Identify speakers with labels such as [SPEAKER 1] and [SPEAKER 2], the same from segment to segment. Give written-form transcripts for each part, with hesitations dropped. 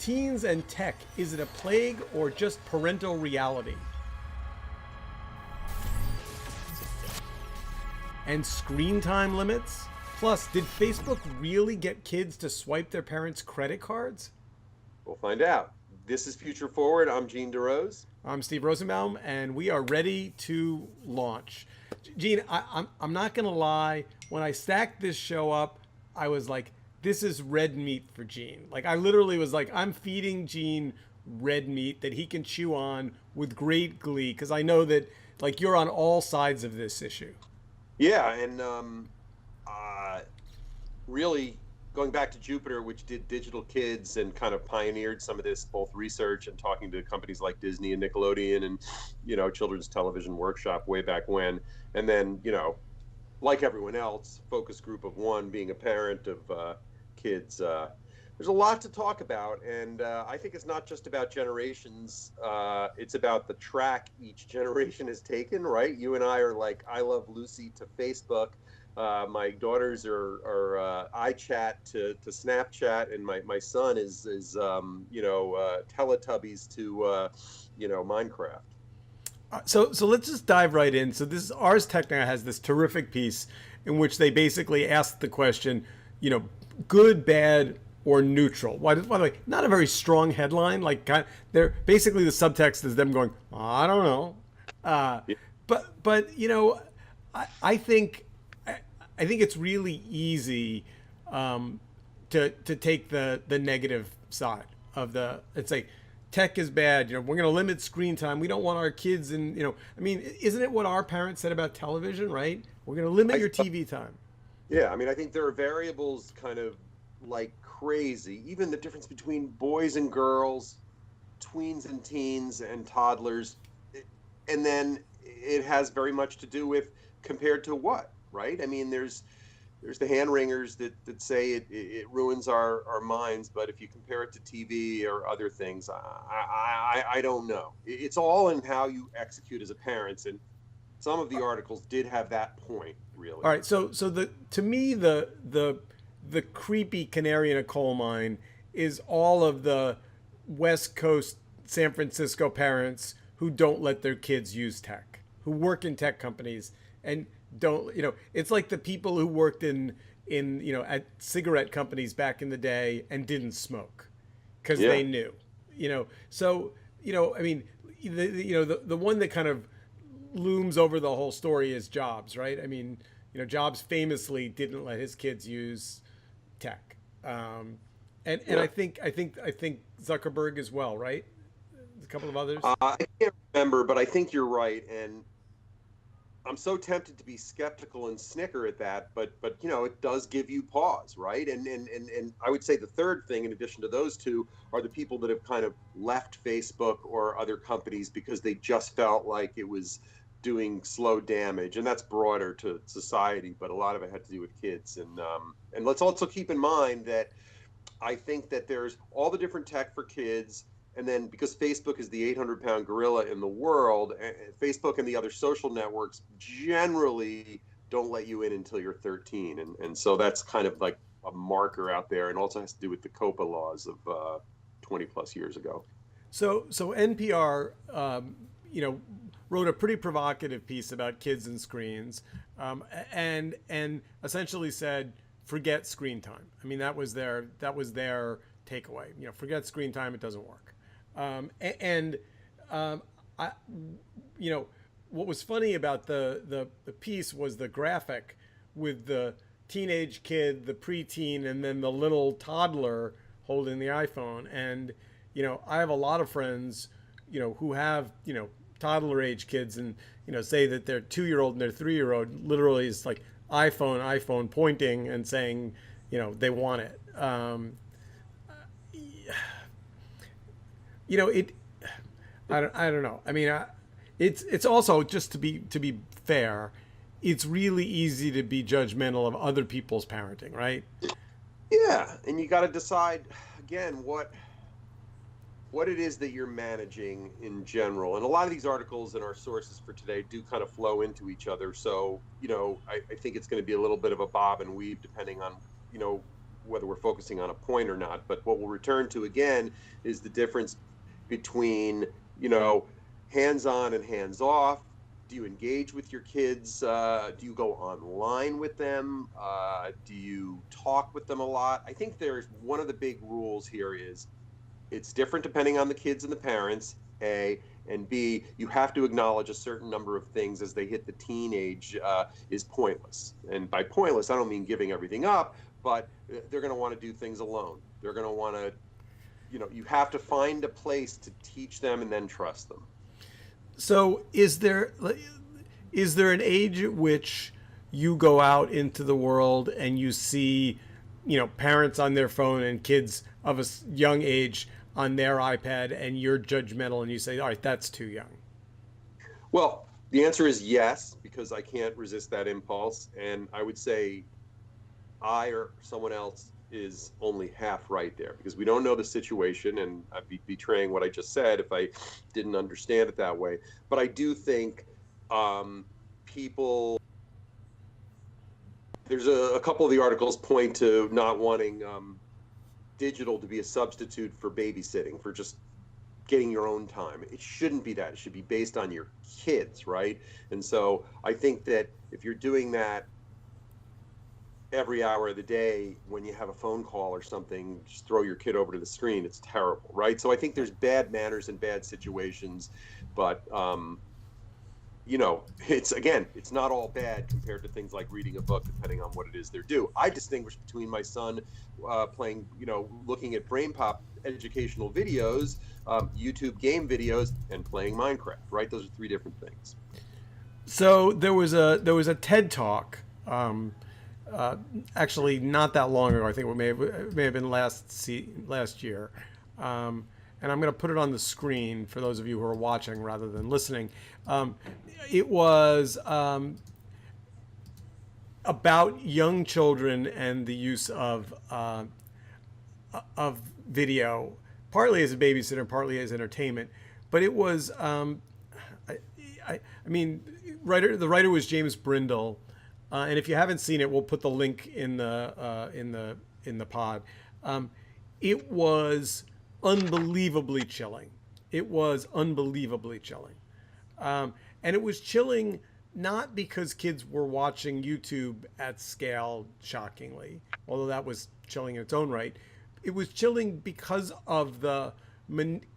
[SPEAKER 1] Teens and tech, is it a plague or just parental reality? And screen time limits? Plus, did Facebook really get kids to swipe their parents' credit cards?
[SPEAKER 2] We'll find out. This is Future Forward. I'm Gene DeRose.
[SPEAKER 1] I'm Steve Rosenbaum, and we are ready to launch. Gene, I'm not going to lie. When I stacked this show up, I was like, this is red meat for Gene. Like, I literally was like, I'm feeding Gene red meat that he can chew on with great glee, because I know that, like, you're on all sides of this issue.
[SPEAKER 2] Yeah, and really going back to Jupiter, which did digital kids and kind of pioneered some of this, both research and talking to companies like Disney and Nickelodeon and, Children's Television Workshop way back when. And then, like everyone else, focus group of one being a parent of kids. There's a lot to talk about. And I think it's not just about generations. It's about the track each generation has taken, right? You and I are like, I Love Lucy to Facebook. My daughters are iChat to Snapchat, and my son is Teletubbies to Minecraft.
[SPEAKER 1] So let's just dive right in. So this Ars Technica has this terrific piece in which they basically ask the question, good, bad, or neutral. By the way, not a very strong headline. Like, they're basically, the subtext is them going, I don't know, but I think it's really easy to take the negative side of the. It's like, tech is bad. We're going to limit screen time. We don't want our kids in. Isn't it what our parents said about television? Right? We're going to limit your TV time.
[SPEAKER 2] Yeah, I think there are variables kind of like crazy. Even the difference between boys and girls, tweens and teens and toddlers, and then it has very much to do with compared to what, right? There's the hand wringers that say it ruins our minds, but if you compare it to TV or other things, I don't know. It's all in how you execute as a parent, and some of the articles did have that point, really.
[SPEAKER 1] All right, so to me the creepy canary in a coal mine is all of the West Coast San Francisco parents who don't let their kids use tech, who work in tech companies and don't, it's like the people who worked in at cigarette companies back in the day and didn't smoke because they knew, so, the one that kind of looms over the whole story is Jobs, right? Jobs famously didn't let his kids use tech. And I think Zuckerberg as well, right? A couple of others.
[SPEAKER 2] I can't remember, but I think you're right. And I'm so tempted to be skeptical and snicker at that, but it does give you pause, right? And I would say the third thing, in addition to those two, are the people that have kind of left Facebook or other companies because they just felt like it was doing slow damage, and that's broader to society, but a lot of it had to do with kids. And let's also keep in mind that I think that there's all the different tech for kids. And then because Facebook is the 800-pound gorilla in the world, Facebook and the other social networks generally don't let you in until you're 13. And so that's kind of like a marker out there, and also has to do with the COPA laws of 20 plus years ago.
[SPEAKER 1] So NPR, wrote a pretty provocative piece about kids and screens, and essentially said, forget screen time. That was their takeaway. Forget screen time. It doesn't work. What was funny about the piece was the graphic with the teenage kid, the preteen, and then the little toddler holding the iPhone. And, I have a lot of friends, who have, toddler age kids and, say that their 2-year-old and their 3-year-old literally is like iPhone pointing and saying, they want it. I don't know. It's also, just to be fair, it's really easy to be judgmental of other people's parenting, right?
[SPEAKER 2] Yeah, and you got to decide again what it is that you're managing in general. And a lot of these articles and our sources for today do kind of flow into each other. So, I think it's going to be a little bit of a bob and weave depending on, whether we're focusing on a point or not. But what we'll return to again is the difference between, you know, hands-on and hands-off. Do you engage with your kids? Do you go online with them? Do you talk with them a lot? I think there's one of the big rules here is it's different depending on the kids and the parents, A, and B, you have to acknowledge a certain number of things as they hit the teenage is pointless. And by pointless, I don't mean giving everything up, but they're going to want to do things alone. They're going to want to, you know, you have to find a place to teach them and then trust them.
[SPEAKER 1] So is there an age at which you go out into the world and you see, you know, parents on their phone and kids of a young age on their iPad, and you're judgmental and you say, all right, that's too young?
[SPEAKER 2] Well, the answer is yes, because I can't resist that impulse. And I would say I or someone else is only half right there because we don't know the situation, and I'd be betraying what I just said if I didn't understand it that way. But I do think people, there's a couple of the articles point to not wanting digital to be a substitute for babysitting, for just getting your own time. It shouldn't be that. It should be based on your kids, right? And so I think that if you're doing that every hour of the day when you have a phone call or something, just throw your kid over to the screen, it's terrible, right? So I think there's bad manners and bad situations, but you know, it's not all bad compared to things like reading a book, depending on what it is they're due. I distinguish between my son playing, you know, looking at brain pop educational videos, YouTube game videos, and playing Minecraft, right? Those are three different things.
[SPEAKER 1] So there was a TED talk, actually not that long ago. I think it may have been last year, and I'm going to put it on the screen for those of you who are watching rather than listening. It was about young children and the use of video, partly as a babysitter, partly as entertainment. But it was, I mean, the writer was James Brindle, and if you haven't seen it, we'll put the link in the pod. It was unbelievably chilling. It was unbelievably chilling, and it was chilling not because kids were watching YouTube at scale, shockingly, although that was chilling in its own right. It was chilling because of the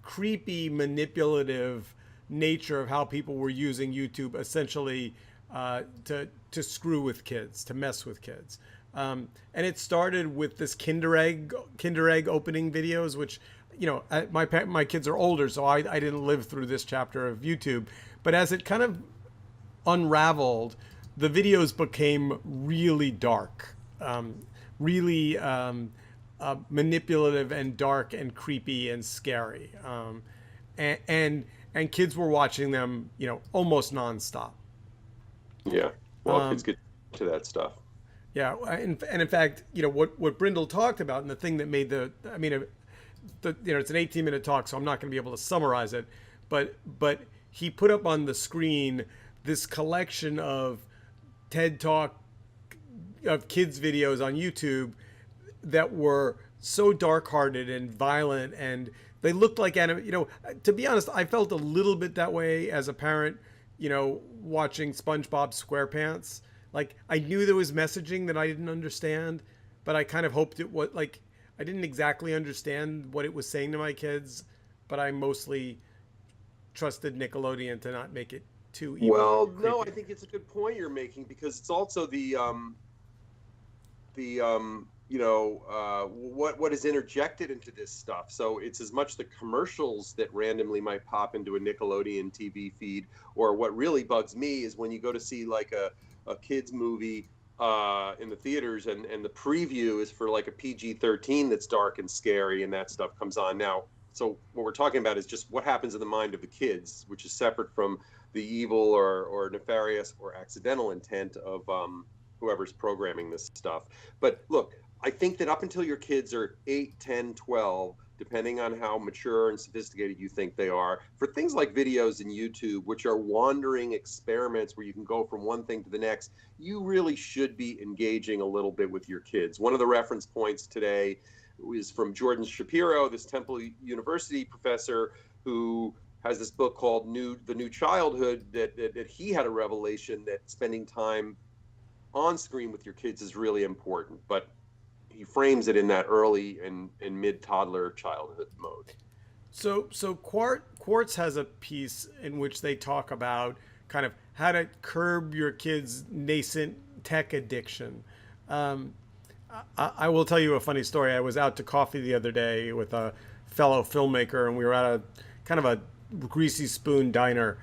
[SPEAKER 1] creepy, manipulative nature of how people were using YouTube, essentially to screw with kids, to mess with kids. And it started with this Kinder Egg opening videos, which, you know, my kids are older, so I didn't live through this chapter of YouTube. But as it kind of unraveled, the videos became really dark, really manipulative and dark and creepy and scary, and kids were watching them, you know, almost nonstop.
[SPEAKER 2] Yeah, well, kids get to that stuff.
[SPEAKER 1] Yeah, and in fact, you know what Brindle talked about, and the thing that made you know, it's an 18-minute talk, so I'm not going to be able to summarize it, but he put up on the screen this collection of TED Talk of kids videos on YouTube that were so dark-hearted and violent, and they looked like you know, to be honest, I felt a little bit that way as a parent, you know, watching SpongeBob SquarePants. Like, I knew there was messaging that I didn't understand, but I kind of hoped it was like, I didn't exactly understand what it was saying to my kids, but I mostly trusted Nickelodeon to not make it too evil.
[SPEAKER 2] Well, no, I think it's a good point you're making, because it's also the you know, what is interjected into this stuff. So it's as much the commercials that randomly might pop into a Nickelodeon TV feed, or what really bugs me is when you go to see like a kids movie in the theaters, and the preview is for like a PG-13 that's dark and scary, and that stuff comes on. Now, so what we're talking about is just what happens in the mind of the kids, which is separate from the evil or nefarious or accidental intent of whoever's programming this stuff. But look, I think that up until your kids are 8, 10, 12, depending on how mature and sophisticated you think they are, for things like videos and YouTube, which are wandering experiments where you can go from one thing to the next, you really should be engaging a little bit with your kids. One of the reference points today is from Jordan Shapiro, this Temple University professor who has this book called The New Childhood, that he had a revelation that spending time on screen with your kids is really important. But he frames it in that early and mid toddler childhood mode.
[SPEAKER 1] So Quartz has a piece in which they talk about kind of how to curb your kids' nascent tech addiction. I will tell you a funny story. I was out to coffee the other day with a fellow filmmaker, and we were at a kind of a greasy spoon diner,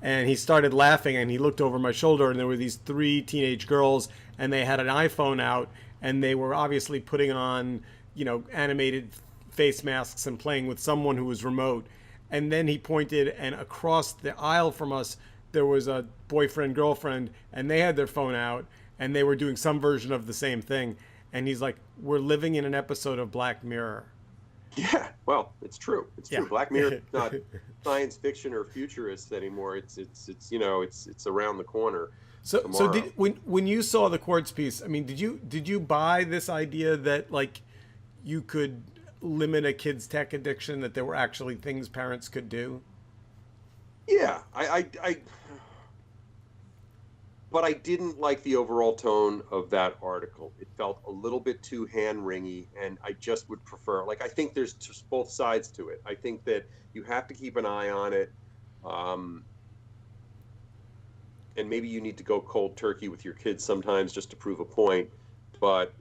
[SPEAKER 1] and he started laughing, and he looked over my shoulder, and there were these 3 teenage girls, and they had an iPhone out, and they were obviously putting on, animated face masks and playing with someone who was remote. And then he pointed, and across the aisle from us, there was a boyfriend, girlfriend, and they had their phone out, and they were doing some version of the same thing. And he's like, we're living in an episode of Black Mirror.
[SPEAKER 2] Yeah, well, it's true. It's true. Black Mirror is not science fiction or futurist anymore. It's around the corner.
[SPEAKER 1] So when you saw the Quartz piece, I mean, did you buy this idea that like you could limit a kid's tech addiction, that there were actually things parents could do?
[SPEAKER 2] Yeah, but I didn't like the overall tone of that article. It felt a little bit too hand-wringy, and I just would prefer, I think there's just both sides to it. I think that you have to keep an eye on it, and maybe you need to go cold turkey with your kids sometimes just to prove a point. But,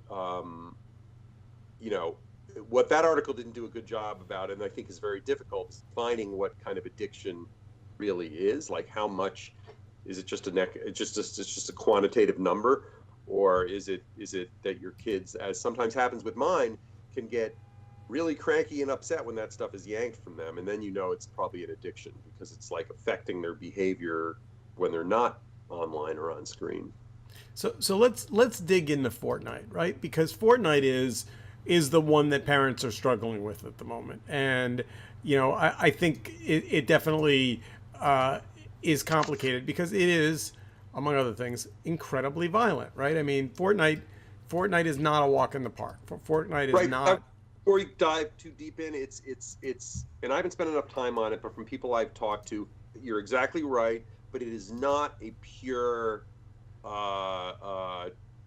[SPEAKER 2] what that article didn't do a good job about, and I think is very difficult, is finding what kind of addiction really is. Like, how much is it? Just it's just a quantitative number, or is it that your kids, as sometimes happens with mine, can get really cranky and upset when that stuff is yanked from them, and then it's probably an addiction because it's like affecting their behavior when they're not online or on screen.
[SPEAKER 1] So let's dig into Fortnite, right? Because Fortnite is the one that parents are struggling with at the moment, and I think it definitely is complicated because it is, among other things, incredibly violent, right? I mean, Fortnite is not a walk in the park. Fortnite is
[SPEAKER 2] right.
[SPEAKER 1] not.
[SPEAKER 2] Before we dive too deep in, it's, and I haven't spent enough time on it, but from people I've talked to, you're exactly right. But it is not a pure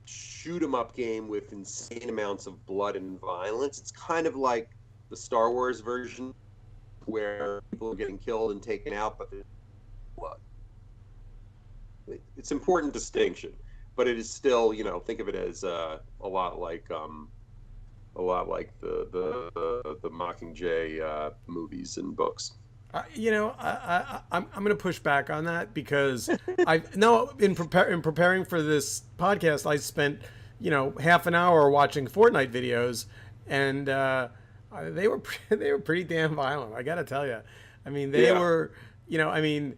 [SPEAKER 2] shoot 'em up game with insane amounts of blood and violence. It's kind of like the Star Wars version, where people are getting killed and taken out, but there's blood. It's important distinction, but it is still, think of it as a lot like the Mockingjay movies and books.
[SPEAKER 1] I'm going to push back on that because in preparing for this podcast, I spent half an hour watching Fortnite videos, and they were pretty damn violent. I got to tell you, I mean they were, the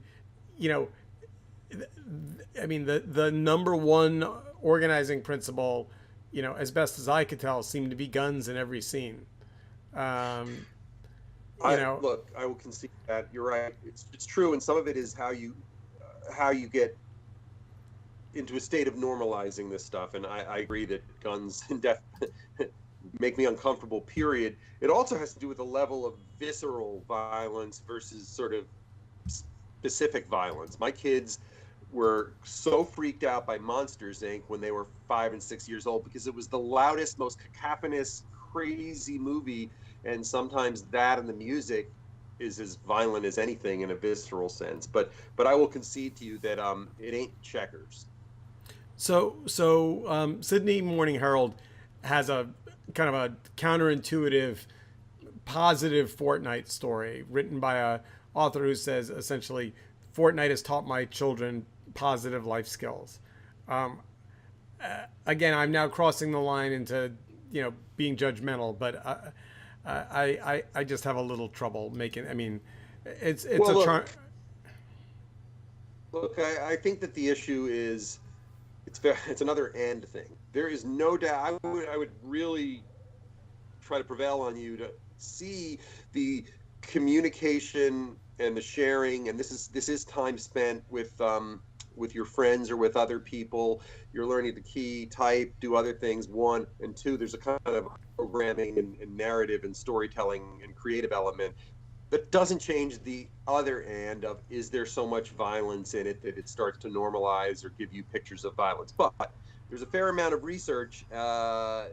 [SPEAKER 1] number one organizing principle, as best as I could tell, seemed to be guns in every scene.
[SPEAKER 2] Look, I will concede that you're right. It's true, and some of it is how you get into a state of normalizing this stuff. And I agree that guns and death make me uncomfortable. Period. It also has to do with the level of visceral violence versus sort of specific violence. My kids were so freaked out by Monsters, Inc. when they were 5 and 6 years old because it was the loudest, most cacophonous, crazy movie. And sometimes that and the music is as violent as anything in a visceral sense. But I will concede to you that it ain't Checkers.
[SPEAKER 1] So Sydney Morning Herald has a kind of a counterintuitive, positive Fortnite story written by a author who says essentially, Fortnite has taught my children positive life skills. Again, I'm now crossing the line into being judgmental, but I just have a little trouble making. I mean, it's well,
[SPEAKER 2] Look, I think that the issue is it's another and thing. There is no doubt. I would really try to prevail on you to see the communication and the sharing, and this is time spent with your friends or with other people. You're learning to key, type, do other things. One and two, there's a kind of programming and narrative and storytelling and creative element that doesn't change the other end of, is there so much violence in it that it starts to normalize or give you pictures of violence. But there's a fair amount of research, up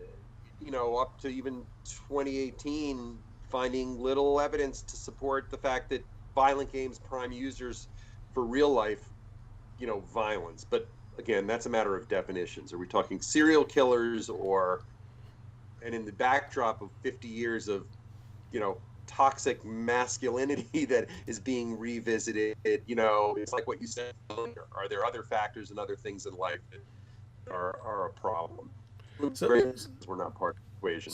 [SPEAKER 2] to even 2018, finding little evidence to support the fact that violent games prime users for real life, violence. But again, that's a matter of definitions. Are we talking serial killers, or, and in the backdrop of 50 years of, toxic masculinity that is being revisited, it's like what you said earlier. Are there other factors and other things in life that are a problem?
[SPEAKER 1] So,
[SPEAKER 2] We're not part of the equation.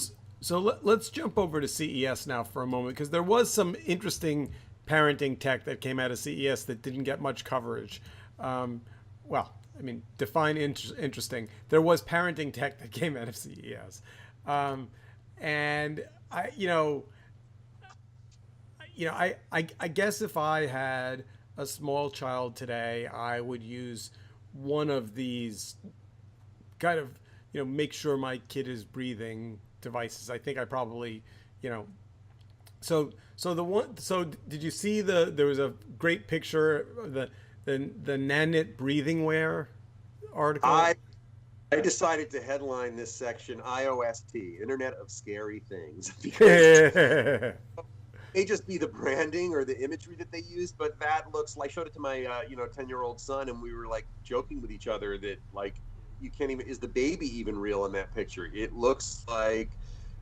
[SPEAKER 1] let's jump over to CES now for a moment, because there was some interesting parenting tech that came out of CES that didn't get much coverage. Well, I mean, define interesting. There was parenting tech that came out of CES, and I guess if I had a small child today, I would use one of these kind of, make sure my kid is breathing devices. I think I probably, you know, so did you see there was a great picture of the Nanit breathing wear article?
[SPEAKER 2] I decided to headline this section IOST, Internet of Scary Things, because may just be the branding or the imagery that they use, but that looks like, I showed it to my 10-year-old son, and we were like joking with each other that, like, you can't even, is the baby even real in that picture? It looks like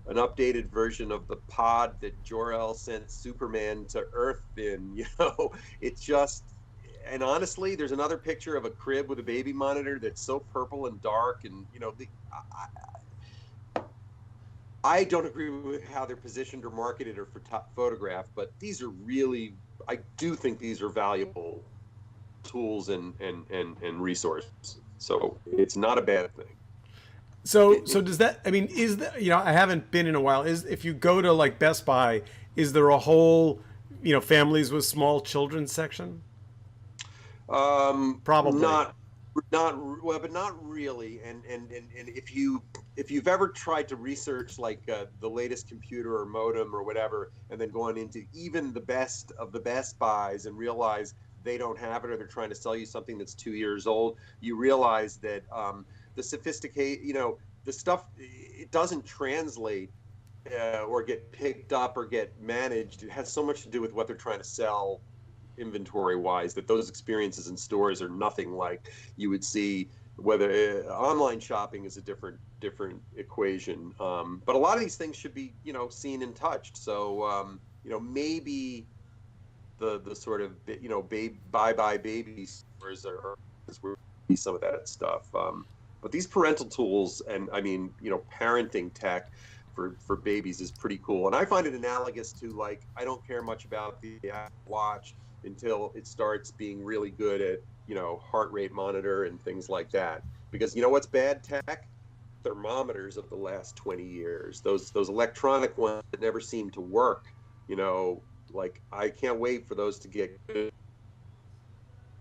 [SPEAKER 2] an updated version of the pod that Jor-El sent Superman to Earth in. It's just, and honestly, there's another picture of a crib with a baby monitor that's so purple and dark, and I don't agree with how they're positioned or marketed or photographed, but these are really, I do think these are valuable tools and resources. So it's not a bad thing.
[SPEAKER 1] So does that? I mean, is that, I haven't been in a while. Is, if you go to like Best Buy, is there a whole, families with small children section? Probably.
[SPEAKER 2] Not well, but not really. And if you've ever tried to research like the latest computer or modem or whatever, and then going into even the best of the Best Buys and realize they don't have it, or they're trying to sell you something that's 2 years old, you realize that the sophisticate, the stuff, it doesn't translate or get picked up or get managed. It has so much to do with what they're trying to sell inventory wise, that those experiences in stores are nothing like you would see. Whether online shopping is a different equation, but a lot of these things should be seen and touched. So maybe the sort of bye bye baby stores are where we see some of that stuff. But these parental tools, and I mean parenting tech for babies, is pretty cool. And I find it analogous to, like, I don't care much about the Apple Watch until it starts being really good at heart rate monitor and things like that. Because what's bad tech? Thermometers of the last 20 years. Those electronic ones that never seem to work. Like, I can't wait for those to get good,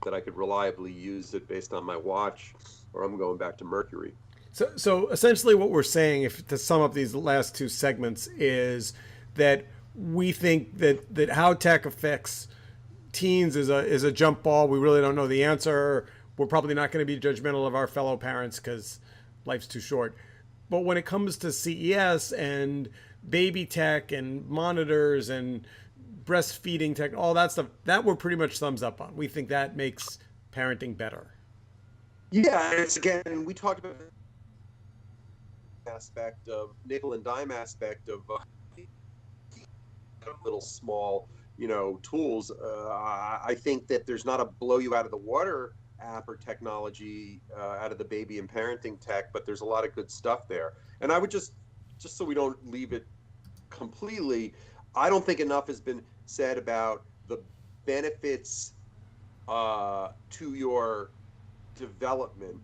[SPEAKER 2] that I could reliably use it based on my watch, or I'm going back to Mercury.
[SPEAKER 1] So essentially, what we're saying, if to sum up these last two segments, is that we think that how tech affects teens is a jump ball. We really don't know the answer. We're probably not going to be judgmental of our fellow parents because life's too short. But when it comes to CES and baby tech and monitors and breastfeeding tech, all that stuff, that we're pretty much thumbs up on. We think that makes parenting better.
[SPEAKER 2] Yeah, it's, again, we talked about aspect of nickel and dime aspect of little small tools. I think that there's not a blow you out of the water app or technology out of the baby and parenting tech, but there's a lot of good stuff there. And I would just so we don't leave it completely, I don't think enough has been said about the benefits to your development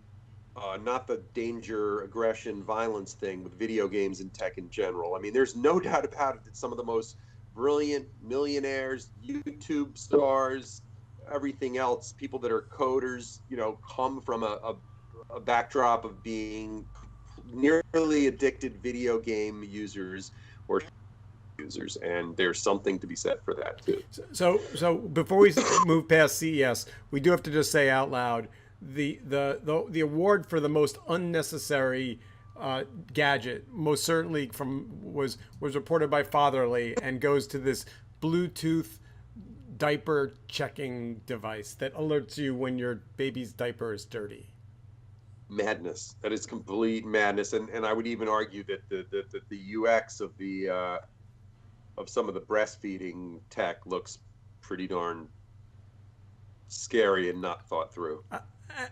[SPEAKER 2] not the danger, aggression, violence thing with video games and tech in general. I mean, there's no doubt about it that some of the most brilliant millionaires, YouTube stars, everything else, people that are coders, come from a backdrop of being nearly addicted video game users or users, and there's something to be said for that too.
[SPEAKER 1] So before we move past CES, we do have to just say out loud the award for the most unnecessary gadget, most certainly was reported by Fatherly and goes to this Bluetooth diaper checking device that alerts you when your baby's diaper is dirty.
[SPEAKER 2] Madness. That is complete madness, and I would even argue that the UX of some of the breastfeeding tech looks pretty darn scary and not thought through.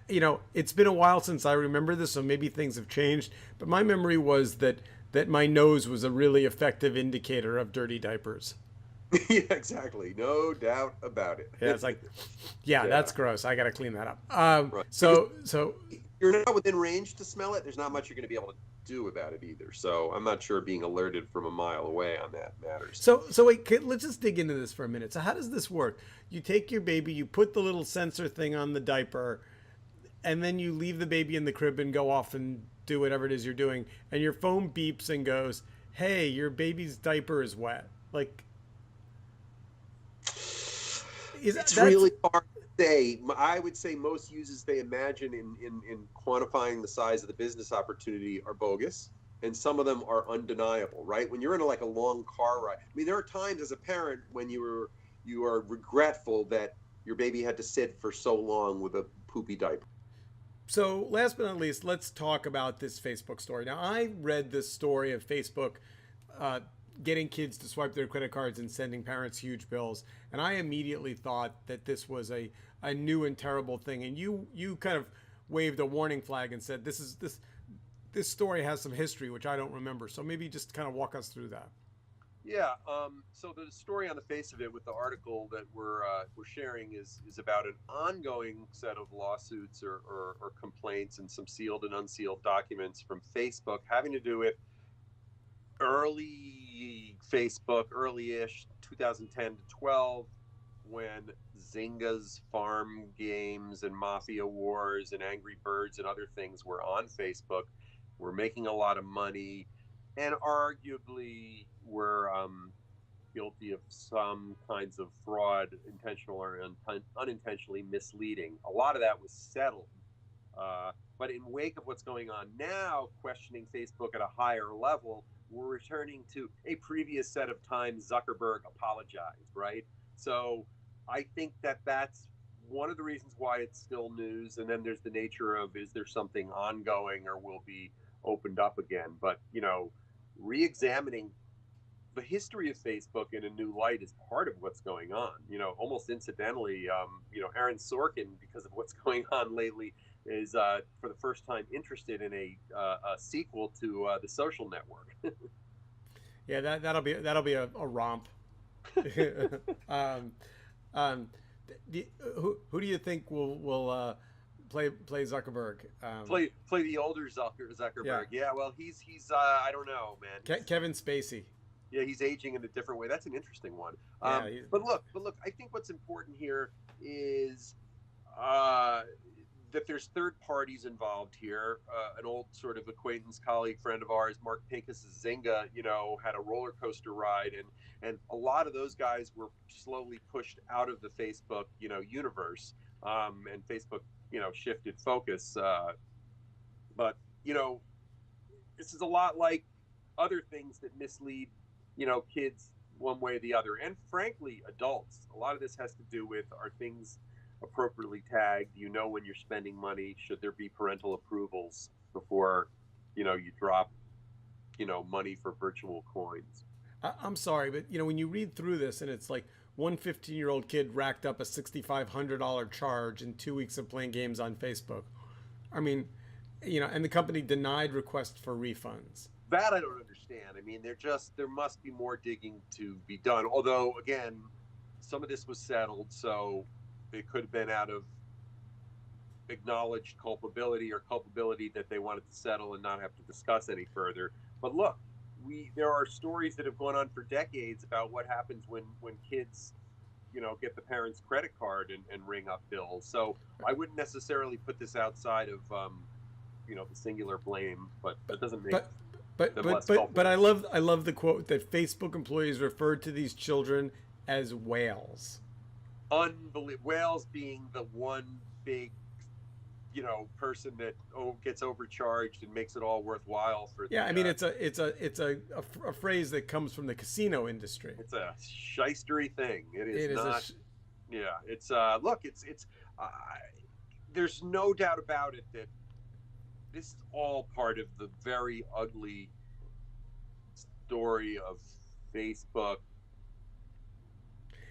[SPEAKER 1] It's been a while since I remember this, so maybe things have changed. But my memory was that my nose was a really effective indicator of dirty diapers.
[SPEAKER 2] Yeah, exactly. No doubt about it.
[SPEAKER 1] Yeah, it's like, yeah, that's gross. I got to clean that up.
[SPEAKER 2] Right.
[SPEAKER 1] So
[SPEAKER 2] You're not within range to smell it. There's not much you're going to be able to do about it either. So I'm not sure being alerted from a mile away on that matters.
[SPEAKER 1] So wait, let's just dig into this for a minute. So how does this work? You take your baby, you put the little sensor thing on the diaper, and then you leave the baby in the crib and go off and do whatever it is you're doing, and your phone beeps and goes, "Hey, your baby's diaper is wet." Like,
[SPEAKER 2] it's really hard to say. I would say most uses they imagine in quantifying the size of the business opportunity are bogus, and some of them are undeniable. Right? When you're in a long car ride, I mean, there are times as a parent when you are regretful that your baby had to sit for so long with a poopy diaper.
[SPEAKER 1] So, last but not least, let's talk about this Facebook story. Now, I read this story of Facebook getting kids to swipe their credit cards and sending parents huge bills, and I immediately thought that this was a new and terrible thing. And you kind of waved a warning flag and said this story has some history, which I don't remember. So maybe just kind of walk us through that.
[SPEAKER 2] Yeah. So the story on the face of it, with the article that we're sharing, is about an ongoing set of lawsuits or complaints and some sealed and unsealed documents from Facebook having to do with early Facebook, early-ish 2010 to 12, when Zynga's farm games and Mafia Wars and Angry Birds and other things were on Facebook, were making a lot of money, and arguably were guilty of some kinds of fraud, intentional or unintentionally misleading. A lot of that was settled. But in wake of what's going on now, questioning Facebook at a higher level, we're returning to a previous set of times Zuckerberg apologized, right? So I think that's one of the reasons why it's still news. And then there's the nature of, is there something ongoing or will be opened up again? But, re-examining the history of Facebook in a new light is part of what's going on. Almost incidentally, Aaron Sorkin, because of what's going on lately, is for the first time interested in a sequel to The Social Network.
[SPEAKER 1] Yeah, that'll be a romp. Who do you think will play Zuckerberg?
[SPEAKER 2] Play the older Zuckerberg. Yeah, well, he's I don't know, man.
[SPEAKER 1] Kevin Spacey.
[SPEAKER 2] Yeah, he's aging in a different way. That's an interesting one.
[SPEAKER 1] Yeah,
[SPEAKER 2] but look, I think what's important here is that there's third parties involved here. An old sort of acquaintance, colleague, friend of ours, Mark Pincus of Zynga, had a roller coaster ride, and a lot of those guys were slowly pushed out of the Facebook, universe, and Facebook, shifted focus. But this is a lot like other things that mislead, kids one way or the other, and frankly, adults. A lot of this has to do with, are things appropriately tagged? When you're spending money, should there be parental approvals before, you drop, money for virtual coins?
[SPEAKER 1] I'm sorry, but when you read through this and it's like one 15-year-old kid racked up a $6,500 charge in 2 weeks of playing games on Facebook. I mean, and the company denied requests for refunds.
[SPEAKER 2] That I don't understand. I mean, there must be more digging to be done. Although, again, some of this was settled, so it could have been out of acknowledged culpability or culpability that they wanted to settle and not have to discuss any further. But look, there are stories that have gone on for decades about what happens when kids, get the parents' credit card and ring up bills. So I wouldn't necessarily put this outside of the singular blame, but that doesn't make
[SPEAKER 1] But but
[SPEAKER 2] them
[SPEAKER 1] but
[SPEAKER 2] less
[SPEAKER 1] but but
[SPEAKER 2] culpable.
[SPEAKER 1] I love the quote that Facebook employees referred to these children as whales.
[SPEAKER 2] Unbelievable. Wales being the one big person that gets overcharged and makes it all worthwhile for
[SPEAKER 1] Yeah,
[SPEAKER 2] the
[SPEAKER 1] I mean it's a phrase that comes from the casino industry.
[SPEAKER 2] it's a shystery thing. It is
[SPEAKER 1] It is
[SPEAKER 2] not. Yeah, it's look, it's uh, there's no doubt about it that this is all part of the very ugly story of Facebook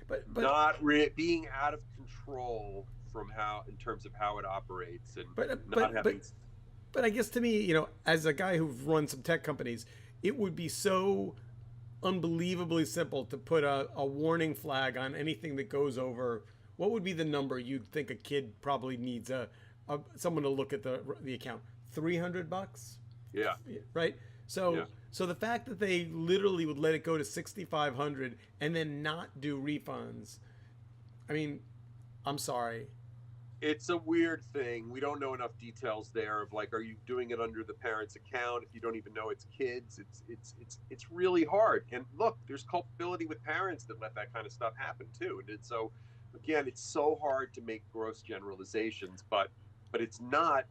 [SPEAKER 1] but
[SPEAKER 2] not being out of control from how in terms of how it operates and
[SPEAKER 1] but
[SPEAKER 2] not
[SPEAKER 1] but
[SPEAKER 2] having.
[SPEAKER 1] but but I guess to me, as a guy who's run some tech companies, it would be so unbelievably simple to put a warning flag on anything that goes over. What would be the number you'd think a kid probably needs someone to look at the account? $300,
[SPEAKER 2] Yeah,
[SPEAKER 1] right?
[SPEAKER 2] yeah.
[SPEAKER 1] So the fact that they literally would let it go to 6,500 and then not do refunds. I mean, I'm sorry.
[SPEAKER 2] It's a weird thing. We don't know enough details there of like, are you doing it under the parent's account if you don't even know it's kids? It's really hard. And look, there's culpability with parents that let that kind of stuff happen too. And so again, it's so hard to make gross generalizations, but it's not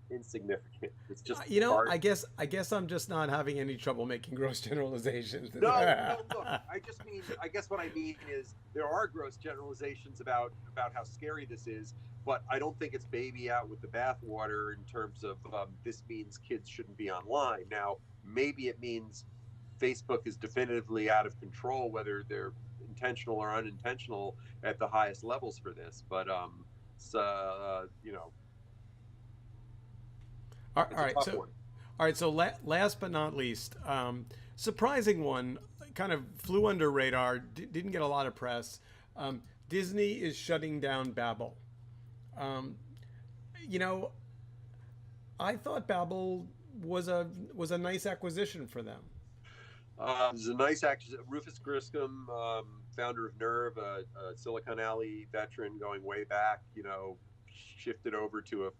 [SPEAKER 2] insignificant. It's just part.
[SPEAKER 1] I guess I'm just not having any trouble making gross generalizations.
[SPEAKER 2] No, no. Look, I guess what I mean is there are gross generalizations about how scary this is, but I don't think it's baby out with the bathwater in terms of this means kids shouldn't be online. Now, maybe it means Facebook is definitively out of control, whether they're intentional or unintentional at the highest levels for this. But so
[SPEAKER 1] All
[SPEAKER 2] it's a
[SPEAKER 1] right,
[SPEAKER 2] tough
[SPEAKER 1] so
[SPEAKER 2] one.
[SPEAKER 1] all right, so last but not least, surprising one, kind of flew under radar, didn't get a lot of press. Disney is shutting down Babble. Um, you know, I thought Babble was a nice acquisition for them.
[SPEAKER 2] There's a nice actor, Rufus Griscom, founder of Nerve, a Silicon Alley veteran going way back. Shifted over to a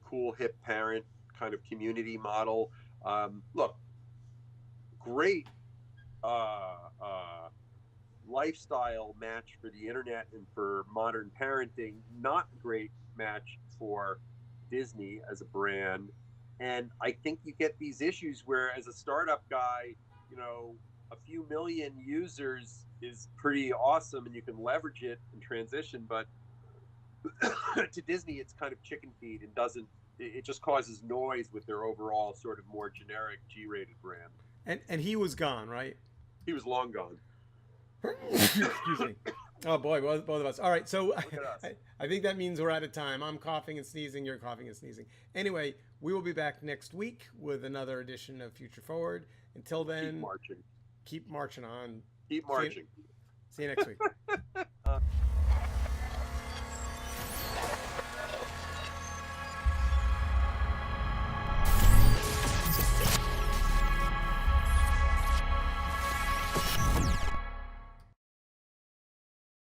[SPEAKER 2] cool hip parent kind of community model. Look, great lifestyle match for the internet and for modern parenting. Not great match for Disney as a brand. And I think you get these issues where, as a startup guy, a few million users is pretty awesome and you can leverage it and transition. But to Disney, it's kind of chicken feed and doesn't, it just causes noise with their overall sort of more generic G-rated brand.
[SPEAKER 1] And he was gone, right?
[SPEAKER 2] He was long gone.
[SPEAKER 1] Excuse me. Oh boy, both of us. All right, so
[SPEAKER 2] Look at us.
[SPEAKER 1] I think that means we're out of time. I'm coughing and sneezing. You're coughing and sneezing. Anyway, we will be back next week with another edition of Future Forward. Until
[SPEAKER 2] Keep
[SPEAKER 1] then,
[SPEAKER 2] marching.
[SPEAKER 1] keep marching on.
[SPEAKER 2] Keep
[SPEAKER 1] See you,
[SPEAKER 2] marching.
[SPEAKER 1] see you next week.